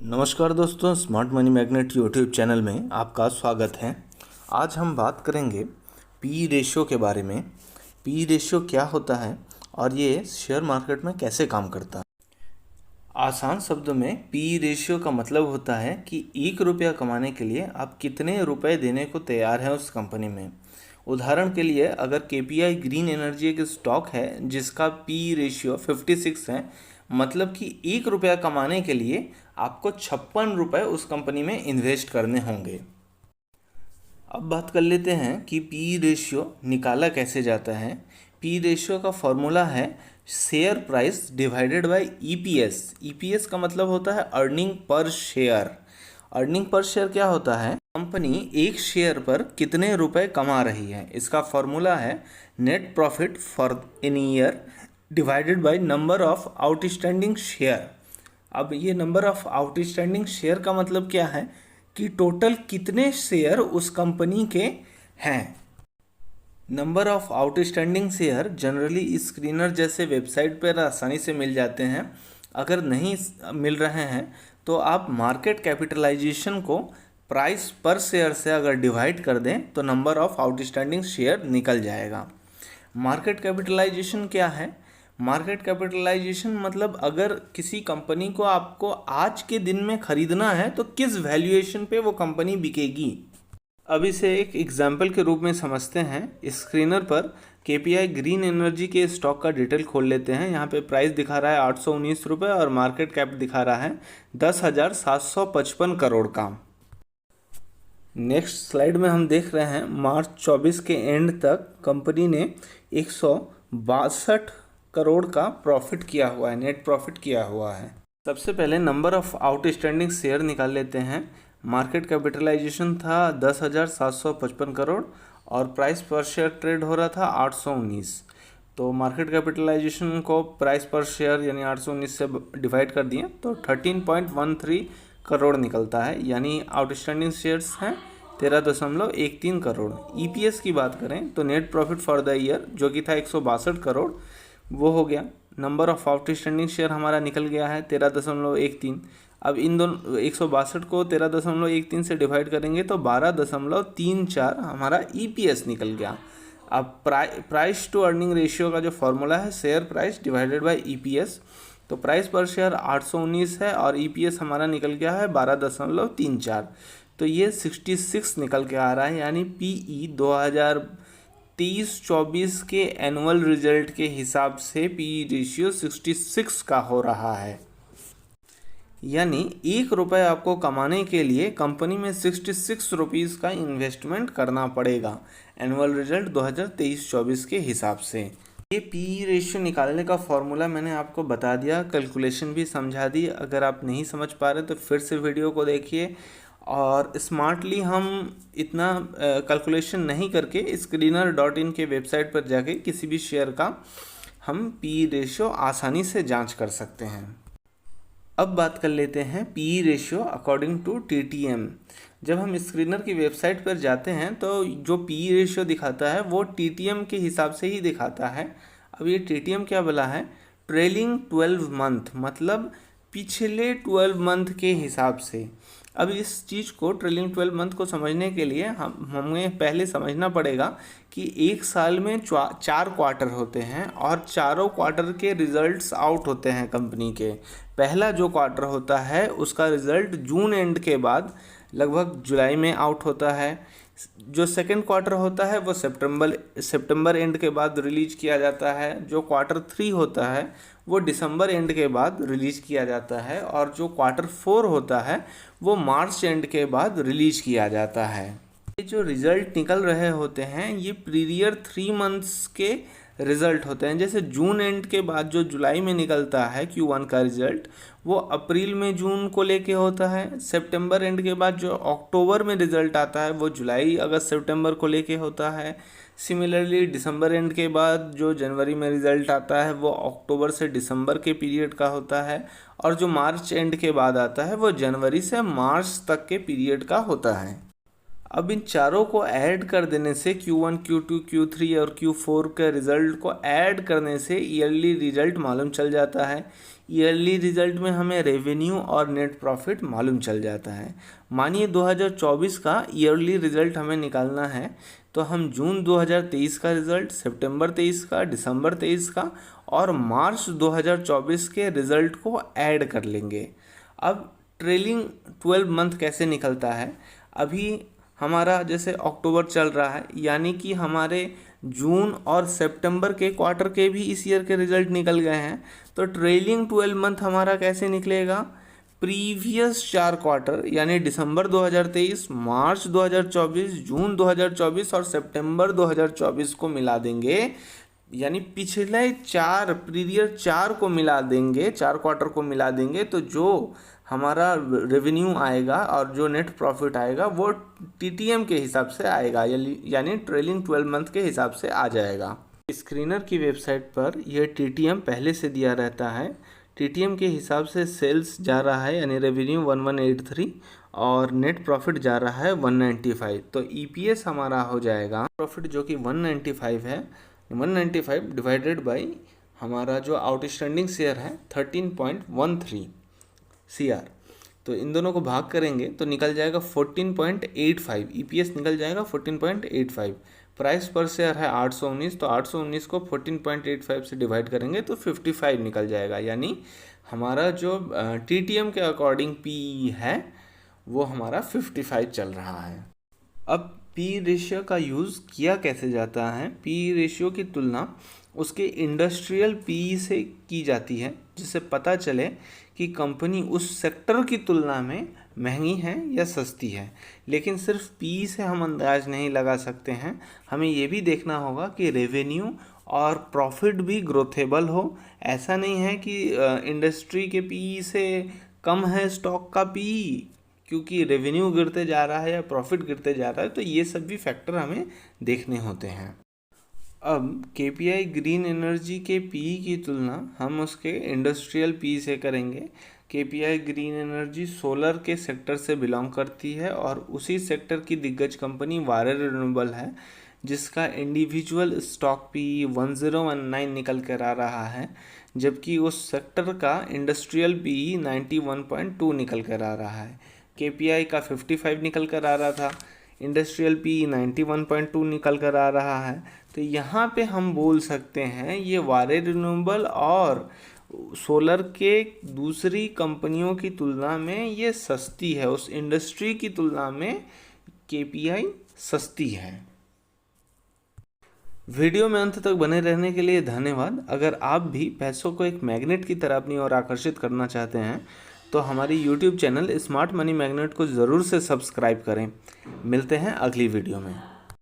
नमस्कार दोस्तों, smart money magnet YouTube channel में आपका स्वागत है। आज हम बात करेंगे पी रेशियो के बारे में। पी रेशियो क्या होता है और ये शेयर मार्केट में कैसे काम करता है। आसान शब्दों में पी रेशियो का मतलब होता है कि 1 रुपया कमाने के लिए आप कितने रुपए देने को तैयार हैं उस कंपनी में। उदाहरण के लिए अगर केपीआई ग्रीन एनर्जी एक स्टॉक है जिसका पी रेशियो 56 है, मतलब कि 1 रुपया कमाने के लिए आपको 56 रुपये उस कंपनी में इन्वेस्ट करने होंगे। अब बात कर लेते हैं कि पी रेशियो निकाला कैसे जाता है। पी रेशियो का फॉर्मूला है share price divided by EPS. EPS का मतलब होता है earning per share. Earning per share क्या होता है? कंपनी एक शेयर पर कितने रुपए कमा रही है, इसका फॉर्मूला है net profit for an year divided by number of outstanding share. अब ये नंबर ऑफ आउटस्टैंडिंग शेयर का मतलब क्या है कि टोटल कितने शेयर उस कंपनी के हैं। Number of outstanding share generally screener जैसे वेबसाइट पर आसानी से मिल जाते हैं। अगर नहीं मिल रहे हैं तो आप मार्केट कैपिटलाइजेशन को प्राइस पर शेयर से अगर डिवाइड कर दें तो नंबर ऑफ आउटस्टैंडिंग शेयर निकल जाएगा। मार्केट कैपिटलाइजेशन क्या है? मार्केट कैपिटलाइजेशन मतलब अगर किसी कंपनी को आपको आज के दिन में खरीदना है तो किस वैल्यूएशन पे वो कंपनी बिकेगी। अब इसे एक एग्जाम्पल के रूप में समझते हैं। स्क्रीनर पर केपीआई ग्रीन एनर्जी के स्टॉक का डिटेल खोल लेते हैं। यहाँ पे प्राइस दिखा रहा है 819 रुपये और मार्केट कैप दिखा रहा है 10,755 करोड़ का। नेक्स्ट स्लाइड में हम देख रहे हैं मार्च 24 के एंड तक कंपनी ने 162 करोड़ का प्रॉफिट किया हुआ है, नेट प्रॉफिट किया हुआ है। सबसे पहले नंबर ऑफ आउटस्टैंडिंग शेयर निकाल लेते हैं। मार्केट कैपिटलाइजेशन था 10,755 करोड़ और प्राइस पर शेयर ट्रेड हो रहा था 819। तो मार्केट कैपिटलाइजेशन को प्राइस पर शेयर यानी 819 से डिवाइड कर दिए तो 13.13 करोड़ निकलता है, यानी आउटस्टैंडिंग शेयर्स हैं 13.13 करोड़। ईपीएस की बात करें तो net profit for the year जो कि था 162 करोड़ वो हो गया। नंबर ऑफ आउटस्टैंडिंग शेयर हमारा निकल गया है 13.13। अब इन दोनों 162 को 13.13 से डिवाइड करेंगे तो 12.34 हमारा ईपीएस निकल गया। अब प्राइस टू अर्निंग रेशियो का जो फॉर्मूला है share price divided by EPS, तो प्राइस पर शेयर 819 है और ईपीएस हमारा निकल गया है 12.34। तो ये 66 निकल के आ रहा है, यानी पीई 2023-24 के एनुअल रिजल्ट के हिसाब से पीई रेशियो 66 का हो रहा है। यानी 1 रुपये आपको कमाने के लिए कंपनी में 66 रुपीज़ का इन्वेस्टमेंट करना पड़ेगा एनुअल रिजल्ट 2023-24 के हिसाब से। ये पी रेशियो निकालने का फॉर्मूला मैंने आपको बता दिया, कैलकुलेशन भी समझा दी। अगर आप नहीं समझ पा रहे तो फिर से वीडियो को देखिए। और स्मार्टली हम इतना कैलकुलेशन नहीं करके screener.in के वेबसाइट पर जाके किसी भी शेयर का हम पी रेशियो आसानी से जांच कर सकते हैं। अब बात कर लेते हैं P ratio according to TTM. जब हम स्क्रीनर की वेबसाइट पर जाते हैं तो जो पी रेशियो दिखाता है वो टीटीएम के हिसाब से ही दिखाता है। अब ये टीटीएम क्या बोला है? ट्रेलिंग 12 मंथ, मतलब पिछले 12 मंथ के हिसाब से। अब इस चीज़ को ट्रेलिंग 12 मंथ को समझने के लिए हमें पहले समझना पड़ेगा कि एक साल में 4 क्वार्टर होते हैं और चारों क्वार्टर के रिजल्ट्स आउट होते हैं कंपनी के। पहला जो क्वार्टर होता है उसका रिजल्ट जून एंड के बाद लगभग जुलाई में आउट होता है। जो सेकंड क्वार्टर होता है वो सितंबर एंड के बाद रिलीज किया जाता है। जो क्वार्टर 3 होता है वो दिसंबर एंड के बाद रिलीज किया जाता है और जो क्वार्टर 4 होता है वो मार्च एंड के बाद रिलीज किया जाता है। ये जो रिजल्ट निकल रहे होते हैं ये प्रीवियर 3 मंथ्स के रिजल्ट होते हैं। जैसे जून एंड के बाद जो जुलाई में निकलता है Q1 का रिजल्ट वो अप्रैल में जून को लेके होता है। सितंबर एंड के बाद जो अक्टूबर में रिजल्ट आता है वो जुलाई अगस्त सितंबर को लेके होता है। सिमिलरली दिसंबर एंड के बाद जो जनवरी में रिजल्ट आता है वो अक्टूबर से दिसंबर के पीरियड का होता है और जो मार्च एंड के बाद आता है वो जनवरी से मार्च तक के पीरियड का होता है। अब इन चारों को ऐड कर देने से Q1, Q2, Q3 और Q4 के रिज़ल्ट को ऐड करने से ईयरली रिजल्ट मालूम चल जाता है। ईयरली रिजल्ट में हमें रेवेन्यू और नेट प्रॉफिट मालूम चल जाता है। मानिए 2024 का ईयरली रिजल्ट हमें निकालना है, तो हम जून 2023 का रिजल्ट, सितंबर 23 का, दिसंबर 23 का और मार्च 2024 के रिजल्ट को ऐड कर लेंगे। अब ट्रेलिंग 12 मंथ कैसे निकलता है, अभी हमारा जैसे अक्टूबर चल रहा है, यानी कि हमारे जून और सितंबर के क्वार्टर के भी इस ईयर के रिजल्ट निकल गए हैं। तो ट्रेलिंग 12 मंथ हमारा कैसे निकलेगा, प्रीवियस 4 क्वार्टर यानी दिसंबर 2023, मार्च 2024, जून 2024 और सितंबर 2024 को मिला देंगे, यानी पिछले 4 पीरियड 4 को मिला देंगे, 4 क्वार्टर को मिला देंगे, तो जो हमारा रेवेन्यू आएगा और जो नेट प्रॉफिट आएगा वो टीटीएम के हिसाब से आएगा, यानी ट्रेलिंग 12 मंथ के हिसाब से आ जाएगा। स्क्रीनर की वेबसाइट पर यह टीटीएम पहले से दिया रहता है। टीटीएम के हिसाब से सेल्स जा रहा है यानी रेवेन्यू 1183 और नेट प्रॉफिट जा रहा है 195। तो ईपीएस हमारा हो जाएगा प्रॉफिट जो कि 195 है, 195 डिवाइडेड बाई हमारा जो आउटस्टैंडिंग शेयर है 13.13 CR। तो इन दोनों को भाग करेंगे तो निकल जाएगा 14.85, ईपीएस निकल जाएगा 14.85। प्राइस पर शेयर है 819, तो 819 को 14.85 से डिवाइड करेंगे तो 55 निकल जाएगा, यानी हमारा जो टीटीएम के अकॉर्डिंग पी है वो हमारा 55 चल रहा है। अब पी रेशियो का यूज़ किया कैसे जाता है, पी रेशियो की तुलना उसके इंडस्ट्रियल पी से की जाती है, जिससे पता चले कि कंपनी उस सेक्टर की तुलना में महंगी है या सस्ती है। लेकिन सिर्फ पी से हम अंदाज नहीं लगा सकते हैं, हमें ये भी देखना होगा कि रेवेन्यू और प्रॉफिट भी ग्रोथेबल हो। ऐसा नहीं है कि इंडस्ट्री के पी से कम है स्टॉक का पी, क्योंकि रेवेन्यू गिरते जा रहा है या प्रॉफिट गिरते जा रहा है, तो ये सब भी फैक्टर हमें देखने होते हैं। अब केपीआई ग्रीन एनर्जी के पी की तुलना हम उसके इंडस्ट्रियल पी से करेंगे। केपीआई ग्रीन एनर्जी सोलर के सेक्टर से बिलोंग करती है और उसी सेक्टर की दिग्गज कंपनी वायर रिन्यूएबल है, जिसका इंडिविजुअल स्टॉक पी 1019 निकल कर आ रहा है, जबकि उस सेक्टर का इंडस्ट्रियल पी 91.2 निकल कर आ रहा है। केपीआई का 55 निकल कर आ रहा था, इंडस्ट्रियल पी 91.2 निकल कर आ रहा है। तो यहाँ पे हम बोल सकते हैं ये वायर रिन्यूएबल और सोलर के दूसरी कंपनियों की तुलना में ये सस्ती है, उस इंडस्ट्री की तुलना में केपीआई सस्ती है। वीडियो में अंत तक बने रहने के लिए धन्यवाद। अगर आप भी पैसों को एक मैग्नेट की तरह अपनी ओर आकर्षित करना चाहते हैं तो हमारी YouTube channel smart money magnet को ज़रूर से सब्सक्राइब करें। मिलते हैं अगली वीडियो में।